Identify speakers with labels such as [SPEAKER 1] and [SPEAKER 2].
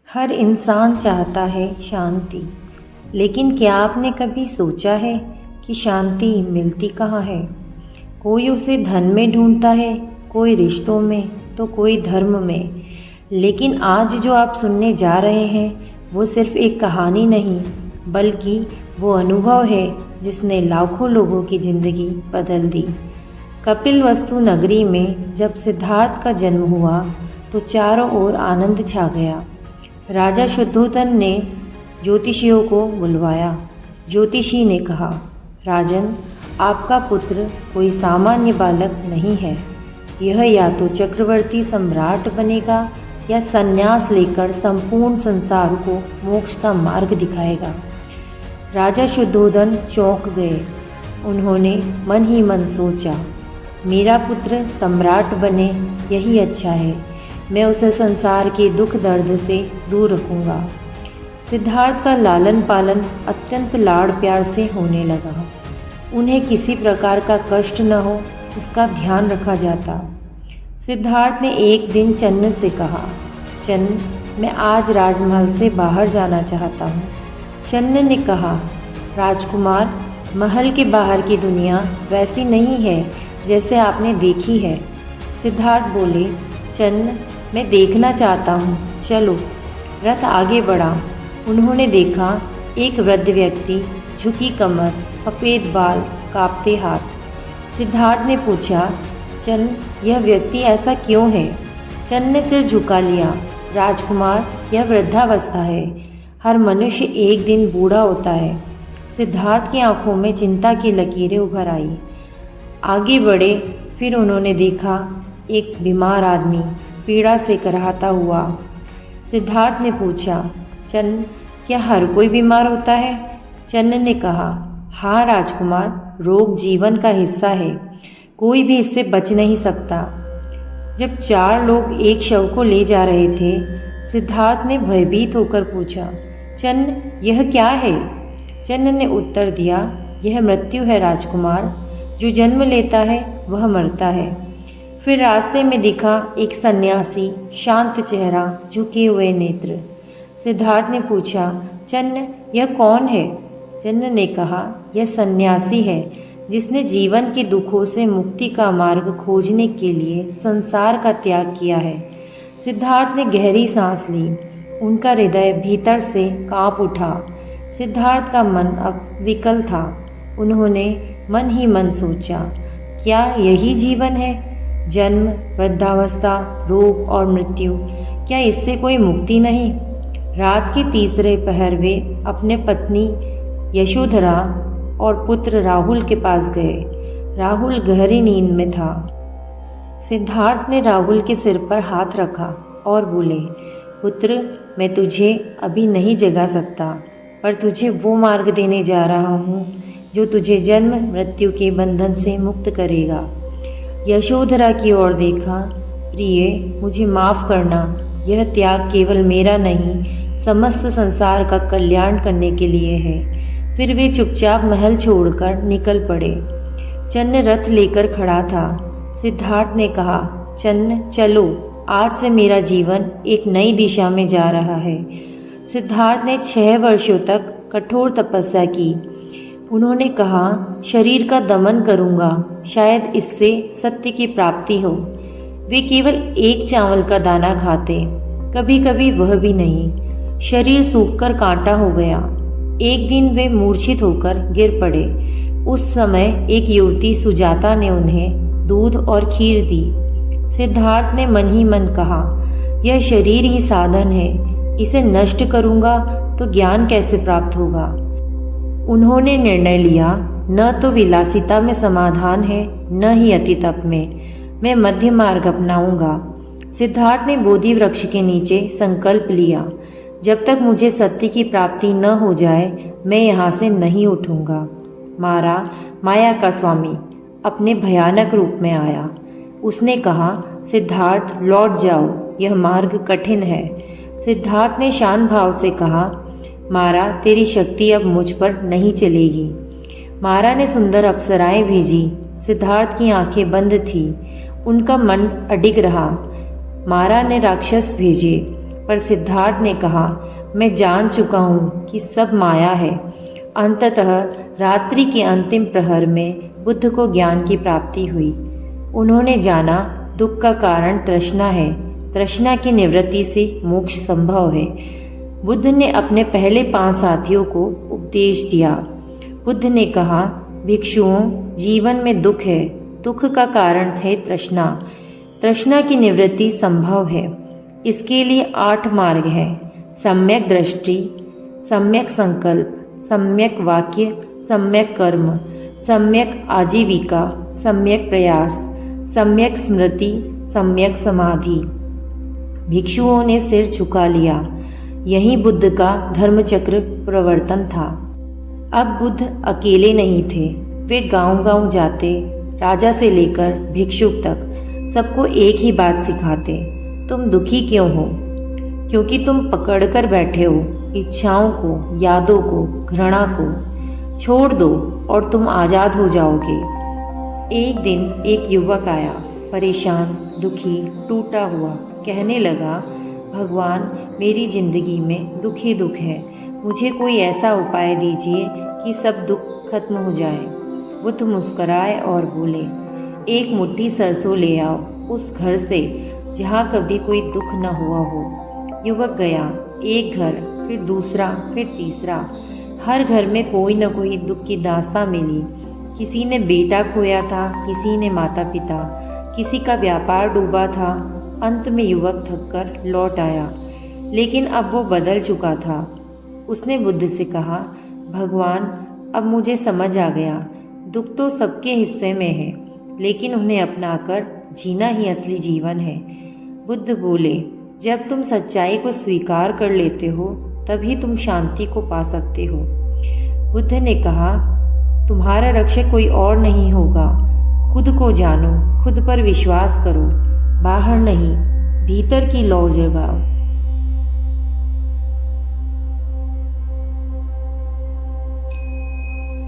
[SPEAKER 1] हर इंसान चाहता है शांति, लेकिन क्या आपने कभी सोचा है कि शांति मिलती कहाँ है? कोई उसे धन में ढूंढता है, कोई रिश्तों में, तो कोई धर्म में। लेकिन आज जो आप सुनने जा रहे हैं वो सिर्फ एक कहानी नहीं, बल्कि वो अनुभव है जिसने लाखों लोगों की ज़िंदगी बदल दी। कपिलवस्तु नगरी में जब सिद्धार्थ का जन्म हुआ तो चारों ओर आनंद छा गया। राजा शुद्धोधन ने ज्योतिषियों को बुलवाया। ज्योतिषी ने कहा, राजन, आपका पुत्र कोई सामान्य बालक नहीं है। यह या तो चक्रवर्ती सम्राट बनेगा या संन्यास लेकर संपूर्ण संसार को मोक्ष का मार्ग दिखाएगा। राजा शुद्धोधन चौंक गए। उन्होंने मन ही मन सोचा, मेरा पुत्र सम्राट बने यही अच्छा है। मैं उसे संसार के दुख दर्द से दूर रखूँगा। सिद्धार्थ का लालन पालन अत्यंत लाड़ प्यार से होने लगा। उन्हें किसी प्रकार का कष्ट न हो इसका ध्यान रखा जाता। सिद्धार्थ ने एक दिन चन्न से कहा, चन्न, मैं आज राजमहल से बाहर जाना चाहता हूँ। चन्न ने कहा, राजकुमार, महल के बाहर की दुनिया वैसी नहीं है जैसे आपने देखी है। सिद्धार्थ बोले, चन्न, मैं देखना चाहता हूँ, चलो। रथ आगे बढ़ा। उन्होंने देखा एक वृद्ध व्यक्ति, झुकी कमर, सफ़ेद बाल, कांपते हाथ। सिद्धार्थ ने पूछा, चन्न, यह व्यक्ति ऐसा क्यों है? चन्न ने सिर झुका लिया। राजकुमार, यह वृद्धावस्था है। हर मनुष्य एक दिन बूढ़ा होता है। सिद्धार्थ की आंखों में चिंता की लकीरें उभर आई। आगे बढ़े, फिर उन्होंने देखा एक बीमार आदमी पीड़ा से कराहता हुआ। सिद्धार्थ ने पूछा, चन्न, क्या हर कोई बीमार होता है? चन्न ने कहा, हाँ राजकुमार, रोग जीवन का हिस्सा है, कोई भी इससे बच नहीं सकता। जब चार लोग एक शव को ले जा रहे थे, सिद्धार्थ ने भयभीत होकर पूछा, चन्न, यह क्या है? चन्न ने उत्तर दिया, यह मृत्यु है राजकुमार। जो जन्म लेता है वह मरता है। फिर रास्ते में दिखा एक सन्यासी, शांत चेहरा, झुके हुए नेत्र। सिद्धार्थ ने पूछा, चन्न, यह कौन है? चन्न ने कहा, यह सन्यासी है जिसने जीवन के दुखों से मुक्ति का मार्ग खोजने के लिए संसार का त्याग किया है। सिद्धार्थ ने गहरी सांस ली। उनका हृदय भीतर से कांप उठा। सिद्धार्थ का मन अब विकल था। उन्होंने मन ही मन सोचा, क्या यही जीवन है? जन्म, वृद्धावस्था, रोग और मृत्यु, क्या इससे कोई मुक्ति नहीं? रात के तीसरे पहर वे अपने पत्नी यशोधरा और पुत्र राहुल के पास गए। राहुल गहरी नींद में था। सिद्धार्थ ने राहुल के सिर पर हाथ रखा और बोले, पुत्र, मैं तुझे अभी नहीं जगा सकता, पर तुझे वो मार्ग देने जा रहा हूँ जो तुझे जन्म मृत्यु के बंधन से मुक्त करेगा। यशोधरा की ओर देखा, प्रिय, मुझे माफ़ करना। यह त्याग केवल मेरा नहीं, समस्त संसार का कल्याण करने के लिए है। फिर वे चुपचाप महल छोड़कर निकल पड़े। चन्न रथ लेकर खड़ा था। सिद्धार्थ ने कहा, चन्न, चलो, आज से मेरा जीवन एक नई दिशा में जा रहा है। सिद्धार्थ ने 6 वर्षों तक कठोर तपस्या की। उन्होंने कहा, शरीर का दमन करूँगा, शायद इससे सत्य की प्राप्ति हो। वे केवल एक चावल का दाना खाते, कभी कभी वह भी नहीं। शरीर सूखकर कांटा हो गया। एक दिन वे मूर्छित होकर गिर पड़े। उस समय एक युवती सुजाता ने उन्हें दूध और खीर दी। सिद्धार्थ ने मन ही मन कहा, यह शरीर ही साधन है, इसे नष्ट करूँगा तो ज्ञान कैसे प्राप्त होगा? उन्होंने निर्णय लिया, न तो विलासिता में समाधान है, न ही अति तप में। मैं मध्य मार्ग अपनाऊंगा। सिद्धार्थ ने बोधि वृक्ष के नीचे संकल्प लिया, जब तक मुझे सत्य की प्राप्ति न हो जाए मैं यहाँ से नहीं उठूंगा। माया का स्वामी अपने भयानक रूप में आया। उसने कहा, सिद्धार्थ, लौट जाओ, यह मार्ग कठिन है। सिद्धार्थ ने शांत भाव से कहा, मारा, तेरी शक्ति अब मुझ पर नहीं चलेगी। मारा ने सुंदर अप्सराएं भेजी। सिद्धार्थ की आंखें बंद थी, उनका मन अडिग रहा। मारा ने राक्षस भेजे। पर सिद्धार्थ ने कहा, मैं जान चुका हूँ कि सब माया है। अंततः रात्रि के अंतिम प्रहर में बुद्ध को ज्ञान की प्राप्ति हुई। उन्होंने जाना दुख का कारण तृष्णा है, तृष्णा की निवृत्ति से मोक्ष संभव है। बुद्ध ने अपने पहले 5 साथियों को उपदेश दिया। बुद्ध ने कहा, भिक्षुओं, जीवन में दुख है, दुख का कारण है तृष्णा, तृष्णा की निवृत्ति संभव है। इसके लिए 8 मार्ग हैं: सम्यक दृष्टि, सम्यक संकल्प, सम्यक वाक्य, सम्यक कर्म, सम्यक आजीविका, सम्यक प्रयास, सम्यक स्मृति, सम्यक समाधि। भिक्षुओं ने सिर झुका लिया। यही बुद्ध का धर्मचक्र प्रवर्तन था। अब बुद्ध अकेले नहीं थे। वे गांव-गांव जाते, राजा से लेकर भिक्षुक तक सबको एक ही बात सिखाते, तुम दुखी क्यों हो? क्योंकि तुम पकड़कर बैठे हो इच्छाओं को, यादों को, घृणा को। छोड़ दो और तुम आज़ाद हो जाओगे। एक दिन एक युवक आया, परेशान, दुखी, टूटा हुआ। कहने लगा, भगवान, मेरी जिंदगी में दुख ही दुख है। मुझे कोई ऐसा उपाय दीजिए कि सब दुख खत्म हो जाए। बुद्ध मुस्कराए और बोले, एक मुट्ठी सरसों ले आओ उस घर से जहाँ कभी कोई दुख न हुआ हो। युवक गया। एक घर, फिर दूसरा, फिर तीसरा। हर घर में कोई न कोई दुख की दास्तां मिली। किसी ने बेटा खोया था, किसी ने माता पिता, किसी का व्यापार डूबा था। अंत में युवक थककर लौट आया, लेकिन अब वो बदल चुका था। उसने बुद्ध से कहा, भगवान, अब मुझे समझ आ गया, दुख तो सबके हिस्से में है, लेकिन उन्हें अपनाकर जीना ही असली जीवन है। बुद्ध बोले, जब तुम सच्चाई को स्वीकार कर लेते हो तभी तुम शांति को पा सकते हो। बुद्ध ने कहा, तुम्हारा रक्षक कोई और नहीं होगा। खुद को जानो, खुद पर विश्वास करो, बाहर नहीं, भीतर की लौ जगाओ।